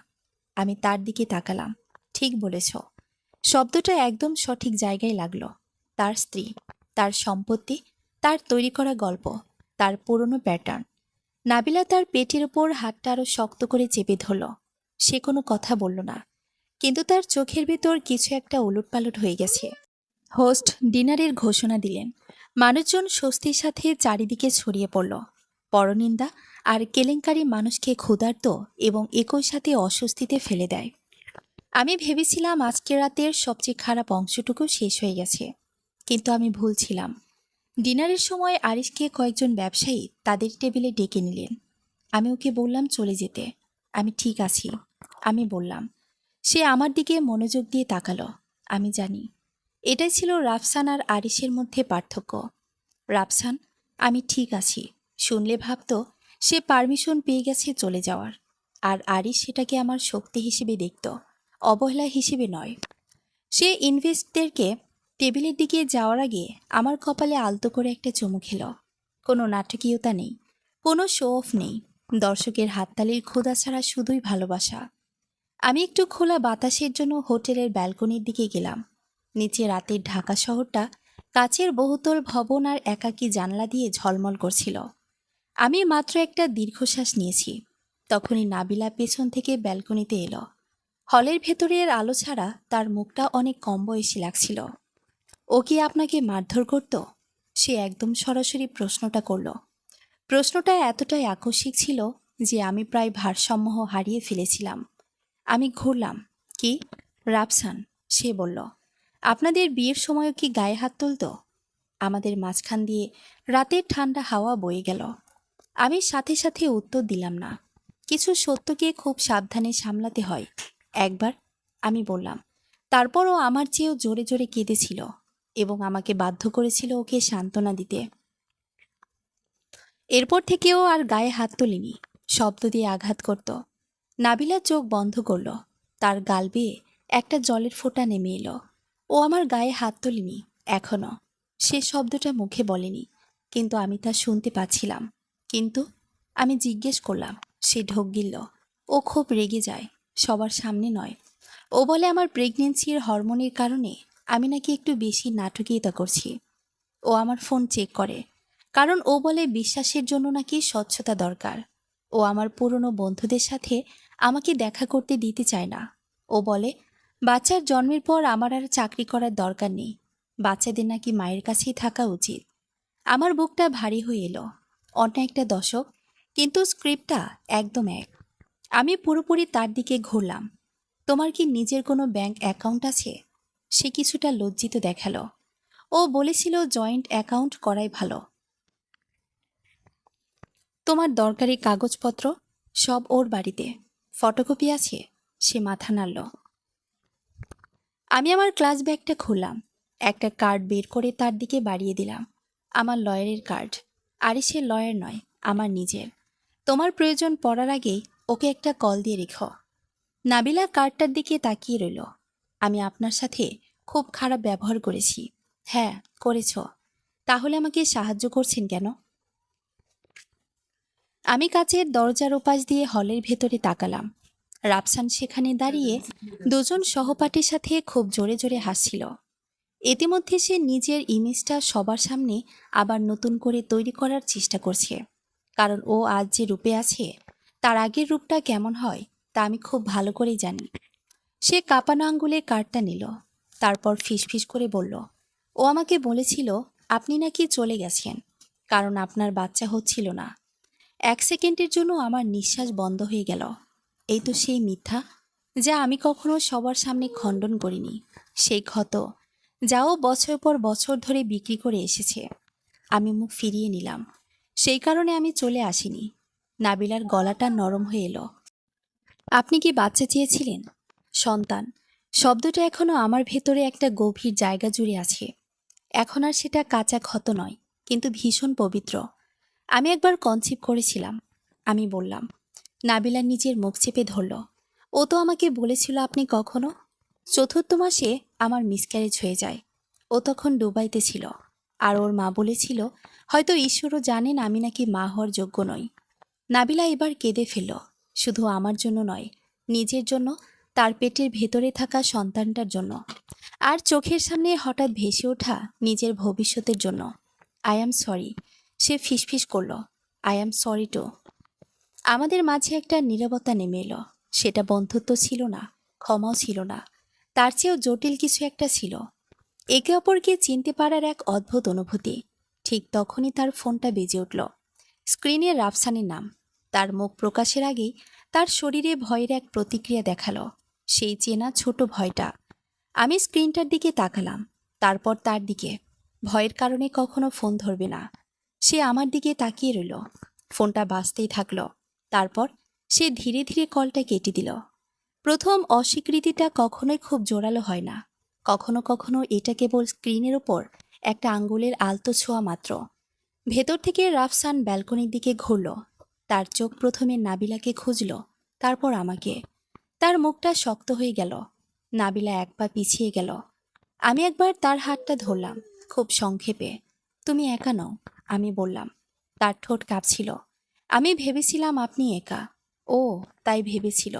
A: আমি তার দিকে তাকালাম। ঠিক বলেছ। শব্দটা একদম সঠিক জায়গায় লাগলো। তার স্ত্রী, তার সম্পত্তি, তার তৈরি করা গল্প, তার পুরনো প্যাটার্ন। নাবিলা তার পেটের ওপর হাতটা আরো শক্ত করে চেপে ধরল। সে কোনো কথা বলল না, কিন্তু তার চোখের ভেতর কিছু একটা উলটপালট হয়ে গেছে। হোস্ট ডিনারের ঘোষণা দিলেন। মানুষজন স্বস্তির সাথে চারিদিকে ছড়িয়ে পড়ল। পরনিন্দা আর কেলেঙ্কারি মানুষকে ক্ষুধার্ত এবং একই সাথে অস্বস্তিতে ফেলে দেয়। আমি ভেবেছিলাম আজকের রাতের সবচেয়ে খারাপ অংশটুকু শেষ হয়ে গেছে, কিন্তু আমি ভুল ছিলাম। ডিনারের সময় আরিশকে কয়েকজন ব্যবসায়ী তাদের টেবিলে ডেকে নিলেন। আমি ওকে বললাম চলে যেতে। আমি ঠিক আছি, আমি বললাম। সে আমার দিকে মনোযোগ দিয়ে তাকালো। আমি জানি এটাই ছিল রাফসান আর আরিশের মধ্যে পার্থক্য। রাফসান আমি ঠিক আছি শুনলে ভাবতো সে পারমিশন পেয়ে গেছে চলে যাওয়ার, আর আরিশ সেটাকে আমার শক্তি হিসেবে দেখত, অবহেলা হিসেবে নয়। সে ইনভেস্টদেরকে টেবিলের দিকে যাওয়ার আগে আমার কপালে আলতো করে একটা চুমু খেল। কোনো নাটকীয়তা নেই, কোনো শো অফ নেই, দর্শকের হাততালির ক্ষুধা ছাড়া শুধুই ভালোবাসা। আমি একটু খোলা বাতাসের জন্য হোটেলের ব্যালকনির দিকে গেলাম। নিচে রাতের ঢাকা শহরটা কাচের বহুতল ভবন আর একাকী জানলা দিয়ে ঝলমল করছিল। আমি মাত্র একটা দীর্ঘশ্বাস নিয়েছি, তখনই নাবিলা পেছন থেকে ব্যালকনিতে এলো। হলের ভেতরের আলো ছাড়া তার মুখটা অনেক কম বয়সী লাগছিল। ও কি আপনাকে মারধর করত? সে একদম সরাসরি প্রশ্নটা করল। প্রশ্নটা এতটাই আকস্মিক ছিল যে আমি প্রায় ভারসাম্য হারিয়ে ফেলেছিলাম। আমি ঘুরলাম। কি? রাফসান, সে বলল। আপনাদের বিয়ের সময়ও কি গায়ে হাত তুলত? আমাদের মাঝখান দিয়ে রাতের ঠান্ডা হাওয়া বয়ে গেল। আমি সাথে সাথে উত্তর দিলাম না। কিছু সত্যকে খুব সাবধানে সামলাতে হয়। একবার, আমি বললাম। তারপরও আমার চেয়েও জোরে জোরে কেঁদেছিল এবং আমাকে বাধ্য করেছিল ওকে সান্ত্বনা দিতে। এরপর থেকেও আর গায়ে হাত তুলিনি, শব্দ দিয়ে আঘাত করত। নাবিলা চোখ বন্ধ করল। তার গাল বেয়ে একটা জলের ফোঁটা নেমে এলো। ও আমার গায়ে হাত তুলিনি এখনো। সে শব্দটা মুখে বলেনি, কিন্তু আমি তা শুনতে পাচ্ছিলাম। কিন্তু আমি জিজ্ঞেস করলাম। সে ঢোক গিলল। ও খুব রেগে যায়, সবার সামনে নয়। ও বলে আমার প্রেগনেন্সির হরমোনের কারণে আমি নাকি একটু বেশি নাটকীয়তা করছি। ও আমার ফোন চেক করে, কারণ ও বলে বিশ্বাসের জন্য নাকি স্বচ্ছতা দরকার। ও আমার পুরনো বন্ধুদের সাথে আমাকে দেখা করতে দিতে চায় না। ও বলে বাচ্চার জন্মের পর আমার আর চাকরি করার দরকার নেই, বাচ্চাদের নাকি মায়ের কাছেই থাকা উচিত। আমার বুকটা ভারী হয়ে এলো। অন্য একটা দশক, কিন্তু স্ক্রিপ্টটা একদম এক। আমি পুরোপুরি তার দিকে ঘুরলাম। তোমার কি নিজের কোনো ব্যাংক অ্যাকাউন্ট আছে? সে কিছুটা লজ্জিত দেখালো। ও বলেছিল জয়েন্ট অ্যাকাউন্ট করাই ভালো। তোমার দরকারি কাগজপত্র সব ওর বাড়িতে, ফটোকপি আছে? সে মাথা নাড়ল। আমি আমার ক্লাস ব্যাগটা খুললাম, একটা কার্ড বের করে তার দিকে বাড়িয়ে দিলাম। আমার লয়ারের কার্ড। আরিশের লয়ার নয়, আমার নিজের। তোমার প্রয়োজন পড়ার আগেই ওকে একটা কল দিয়ে রেখো। নাবিলা কার্ডটার দিকে তাকিয়ে রইল। আমি আপনার সাথে খুব খারাপ ব্যবহার করেছি। হ্যাঁ, করেছ। তাহলে আমাকে সাহায্য করছেন কেন? আমি কাচের দরজার ওপাশ দিয়ে হলের ভেতরে তাকালাম। রাফসান সেখানে দাঁড়িয়ে দুজন সহপাঠীর সাথে খুব জোরে জোরে হাসছিল। ইতিমধ্যে সে নিজের ইমেজটা সবার সামনে আবার নতুন করে তৈরি করার চেষ্টা করছে, কারণ ও আজ যে রূপে আছে তার আগের রূপটা কেমন হয় তা আমি খুব ভালো করেই জানি। সে কাঁপানো আঙ্গুলে কার্ডটা নিল, তারপর ফিসফিস করে বলল, ও আমাকে বলেছিল আপনি নাকি চলে গেছেন কারণ আপনার বাচ্চা হচ্ছিল না। 1 সেকেন্ডের জন্য আমার নিঃশ্বাস বন্ধ হয়ে গেল। এই তো সেই মিথ্যা। যা আমি কখনো সবার সামনে খণ্ডন করিনি। সেই ক্ষত যাও বছর পর বছর ধরে বিক্রি করে এসেছে। আমি মুখ ফিরিয়ে নিলাম। সেই কারণে আমি চলে আসিনি। নাবিলার গলাটা নরম হয়ে এলো। আপনি কি বাচ্চা চেয়েছিলেন? সন্তান শব্দটা এখনো আমার ভেতরে একটা গভীর জায়গা জুড়ে আছে। এখন আর সেটা কাঁচা ক্ষত নয়, কিন্তু ভীষণ পবিত্র। আমি একবার কনসিভ করেছিলাম। আমি বললাম। নাবিলা নিজের মুখ চেপে ধরল। ও তো আমাকে বলেছিল আপনি কখনো। চতুর্থ মাসে আমার মিসক্যারেজ হয়ে যায়। ও তখন দুবাইতে ছিল। আর ওর মা বলেছিল হয়তো ঈশ্বরও জানেন আমি নাকি মা হওয়ার যোগ্য নই। নাবিলা এবার কেঁদে ফেলল। শুধু আমার জন্য নয়, নিজের জন্য, তার পেটের ভেতরে থাকা সন্তানটার জন্য, আর চোখের সামনে হঠাৎ ভেসে ওঠা নিজের ভবিষ্যতের জন্য। আই অ্যাম সরি, সে ফিসফিস করল। I am sorry too. আমাদের মাঝে একটা নীরবতা নেমে এলো। সেটা বন্ধুত্ব ছিল না, ক্ষমাও ছিল না, তার চেয়েও জটিল কিছু একটা ছিল। একে অপরকে চিনতে পারার এক অদ্ভুত অনুভূতি। ঠিক তখনই তার ফোনটা বেজে উঠল। স্ক্রিনে রাফসানের নাম। তার মুখ প্রকাশের আগেই তার শরীরে ভয়ের এক প্রতিক্রিয়া দেখালো। সেই চেনা ছোট ভয়টা। আমি স্ক্রিনটার দিকে তাকালাম, তারপর তার দিকে। ভয়ের কারণে কখনো ফোন ধরবে না। সে আমার দিকে তাকিয়ে রইল। ফোনটা বাজতেই থাকলো। তারপর সে ধীরে ধীরে কলটা কেটে দিল। প্রথম অস্বীকৃতিটা কখনোই খুব জোরালো হয় না। কখনো কখনো এটা কেবল স্ক্রিনের ওপর একটা আঙ্গুলের আলতো ছোঁয়া মাত্র। ভেতর থেকে রাফসান ব্যালকনির দিকে ঘুরল। তার চোখ প্রথমে নাবিলাকে খুঁজল, তারপর আমাকে। তার মুখটা শক্ত হয়ে গেল। নাবিলা এক পা পিছিয়ে গেল। আমি একবার তার হাতটা ধরলাম, খুব সংক্ষেপে। তুমি একা নও, আমি বললাম। তার ঠোঁট কাঁপছিল। আমি ভেবেছিলাম আপনি একা। ও, তাই ভেবেছিল।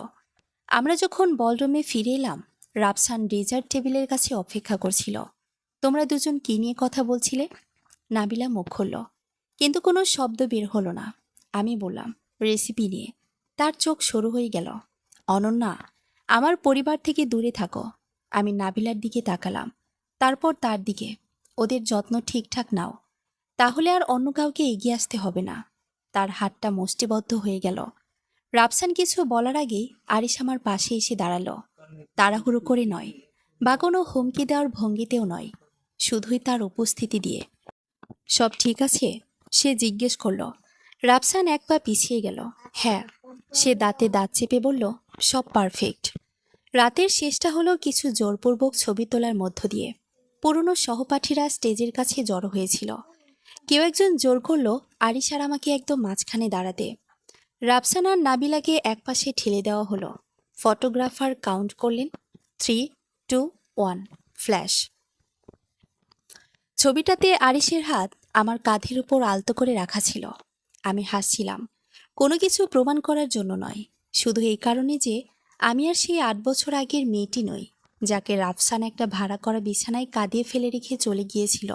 A: আমরা যখন বলরুমে ফিরে এলাম, রাফসান ডেজার্ট টেবিলের কাছে অপেক্ষা করছিল। তোমরা দুজন কি নিয়ে কথা বলছিলে? নাবিলা মুখ খুলল, কিন্তু কোনো শব্দ বের হলো না। আমি বললাম, রেসিপি নিয়ে। তার চোখ সরু হয়ে গেল। অনন্যা, আমার পরিবার থেকে দূরে থাকো। আমি নাবিলার দিকে তাকালাম, তারপর তার দিকে। ওদের যত্ন ঠিকঠাক নাও, তাহলে আর অন্য কাউকে এগিয়ে আসতে হবে না। তার হাতটা মুষ্টিবদ্ধ হয়ে গেল। রাফসান কিছু বলার আগেই আরিশ আমার পাশে এসে দাঁড়ালো। তাড়াহুড়ো করে নয়, বা কোনো হুমকি দেওয়ার ভঙ্গিতেও নয়, শুধুই তার উপস্থিতি দিয়ে। সব ঠিক আছে? সে জিজ্ঞেস করল। রাফসান এক পা পিছিয়ে গেল। হ্যাঁ। সে দাঁতে দাঁত চেপে বলল, সব পারফেক্ট। রাতের শেষটা হলো কিছু জোরপূর্বক ছবি তোলার মধ্য দিয়ে। পুরনো সহপাঠীরা স্টেজের কাছে জড়ো হয়েছিল। কেউ একজন জোর করল আরিশ আর আমাকে একদম মাঝখানে দাঁড়াতে। রাফসান আর নাবিলাকে একপাশে ঠেলে দেওয়া হলো। ফটোগ্রাফার কাউন্ট করলেন, 3, 2, 1, ফ্ল্যাশ। ছবিটাতে আরিশের হাত আমার কাঁধের উপর আলতো করে রাখা ছিল। আমি হাসছিলাম, কোনো কিছু প্রমাণ করার জন্য নয়, শুধু এই কারণে যে আমি আর সেই 8 বছর আগের মেয়েটি নই, যাকে রাফসান একটা ভাড়া করা বিছানায় কাঁদিয়ে ফেলে রেখে চলে গিয়েছিল।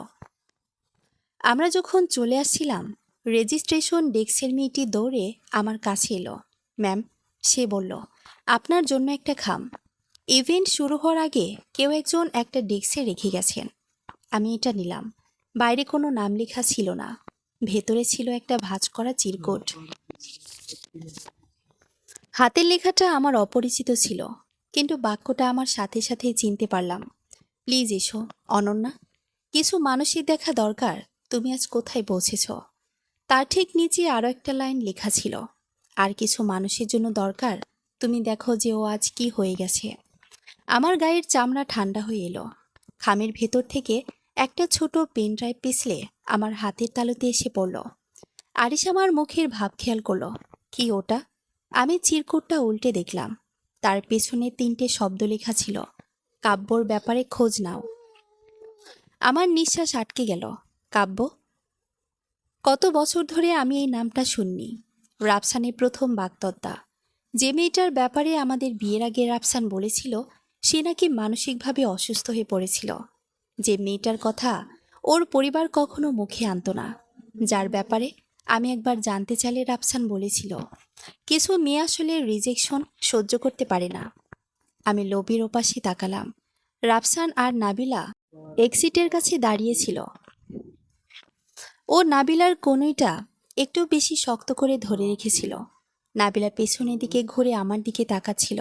A: আমরা যখন চলে আসছিলাম, রেজিস্ট্রেশন ডেস্কের মেয়েটি দৌড়ে আমার কাছে এলো। ম্যাম, সে বলল, আপনার জন্য একটা খাম। ইভেন্ট শুরু হওয়ার আগে কেউ একজন একটা ডেস্কে রেখে গেছেন। আমি এটা নিলাম। বাইরে কোনো নাম লেখা ছিল না, ভেতরে ছিল একটা ভাঁজ করা চিরকুট। হাতের লেখাটা আমার অপরিচিত ছিল, কিন্তু বাক্যটা আমার সাথে সাথেই চিনতে পারলাম। প্লিজ এসো অনন্যা, কিছু মানসিক দেখা দরকার। তুমি আজ কোথায় পৌঁছেছ? তার ঠিক নিচে আরও একটা লাইন লেখা ছিল, আর কিছু মানুষের জন্য দরকার। তুমি দেখো যে ও আজ কি হয়ে গেছে। আমার গায়ের চামড়া ঠান্ডা হয়ে এলো। খামের ভেতর থেকে একটা ছোট পেন ড্রাইভ পিছলে আমার হাতের তালুতে এসে পড়ল। আরিশ আমার মুখের ভাব খেয়াল করলো। কি ওটা? আমি চিরকুটটা উল্টে দেখলাম। তার পেছনে 3টে শব্দ লেখা ছিল, কাব্যর ব্যাপারে খোঁজ নাও। আমার নিঃশ্বাস আটকে গেল। কাব্য? কত বছর ধরে আমি এই নামটা শুনিনি। রাফসানের প্রথম বাগদত্তা, যে মেয়েটার ব্যাপারে আমাদের বিয়ের আগে রাফসান বলেছিল সে নাকি মানসিকভাবে অসুস্থ হয়ে পড়েছিল, যে মেয়েটার কথা ওর পরিবার কখনো মুখে আনত না, যার ব্যাপারে আমি একবার জানতে চাইলে রাফসান বলেছিল কিছু মেয়ে আসলে রিজেকশন সহ্য করতে পারে না। আমি লবির ওপাশে তাকালাম। রাফসান আর নাবিলা এক্সিটের কাছে দাঁড়িয়েছিল। ও নাবিলার কনুইটা একটু বেশি শক্ত করে ধরে রেখেছিল। নাবিলা পেছনের দিকে ঘুরে আমার দিকে তাকাচ্ছিল।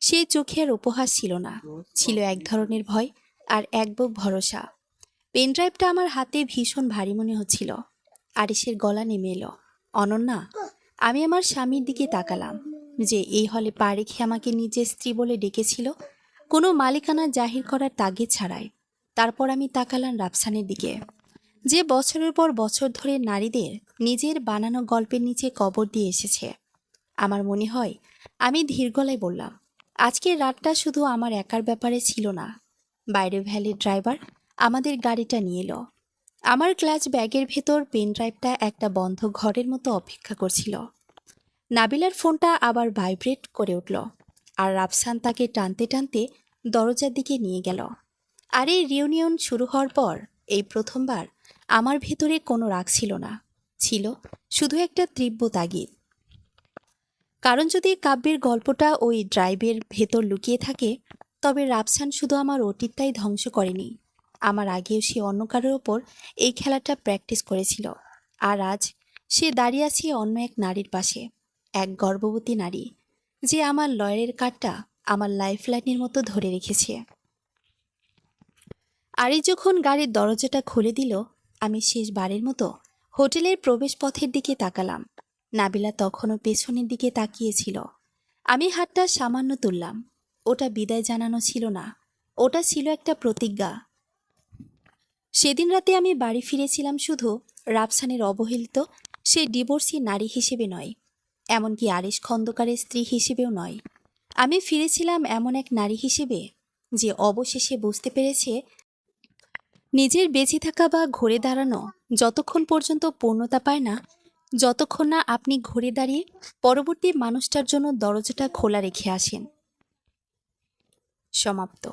A: সেই চোখে আর উপহাস ছিল না, ছিল এক ধরনের ভয় আর এক বুক ভরসা। পেনড্রাইভটা আমার হাতে ভীষণ ভারী মনে হচ্ছিল। আরিশের গলা নেমে এলো, অনন্যা। আমি আমার স্বামীর দিকে তাকালাম, যে এই হলে পা রেখে আমাকে নিজের স্ত্রী বলে ডেকেছিল, কোনো মালিকানা জাহির করার তাগিদ ছাড়াই। তারপর আমি তাকালাম রাফসানের দিকে, যে বছরের পর বছর ধরে নারীদের নিজের বানানো গল্পের নিচে কবর দিয়ে এসেছে। আমার মনে হয় আমি ধীর গলায় বললাম, আজকের রাতটা শুধু আমার একার ব্যাপারে ছিল না। বাইরে ভ্যালির ড্রাইভার আমাদের গাড়িটা নিয়ে এলো। আমার ক্লাচ ব্যাগের ভেতর পেন ড্রাইভটা একটা বন্ধ ঘরের মতো অপেক্ষা করছিল। নাবিলার ফোনটা আবার ভাইব্রেট করে উঠল, আর রাফসান তাকে টানতে টানতে দরজার দিকে নিয়ে গেল। আর এই রিউনিয়ন শুরু হওয়ার পর এই প্রথমবার আমার ভেতরে কোনো রাগ ছিল না, ছিল শুধু একটা তীব্র তাগিদ। কারণ যদি কাব্যের গল্পটা ওই ড্রাইভের ভেতর লুকিয়ে থাকে, তবে রাফসান শুধু আমার অতীতটাই ধ্বংস করেনি, আমার আগেও সে অন্য কারোর ওপর এই খেলাটা প্র্যাকটিস করেছিল। আর আজ সে দাঁড়িয়ে আছে অন্য এক নারীর পাশে, এক গর্ভবতী নারী, যে আমার লয়ারের কার্ডটা আমার লাইফ লাইনের মতো ধরে রেখেছে। আরি যখন গাড়ির দরজাটা খুলে দিল, আমি শেষবারের মতো হোটেলের প্রবেশপথের দিকে তাকালাম। নাবিলা তখনও পেছনের দিকে তাকিয়েছিল। আমি হাতটা সামান্য তুললাম। ওটা বিদায় জানানো ছিল না, ওটা ছিল একটা প্রতিজ্ঞা। সেদিন রাতে আমি বাড়ি ফিরেছিলাম শুধু রাফসানের অবহেলিত সে ডিভোর্সি নারী হিসেবে নয়, এমনকি আরিশ খন্দকারের স্ত্রী হিসেবেও নয়। আমি ফিরেছিলাম এমন এক নারী হিসেবে যে অবশেষে বুঝতে পেরেছে নিজের বেঁচে থাকা বা ঘুরে দাঁড়ানো যতক্ষণ পর্যন্ত পূর্ণতা পায় না, যতক্ষণ না আপনি ঘুরে দাঁড়িয়ে পরবর্তী মানুষটার জন্য দরজাটা খোলা রেখে আসেন। সমাপ্ত।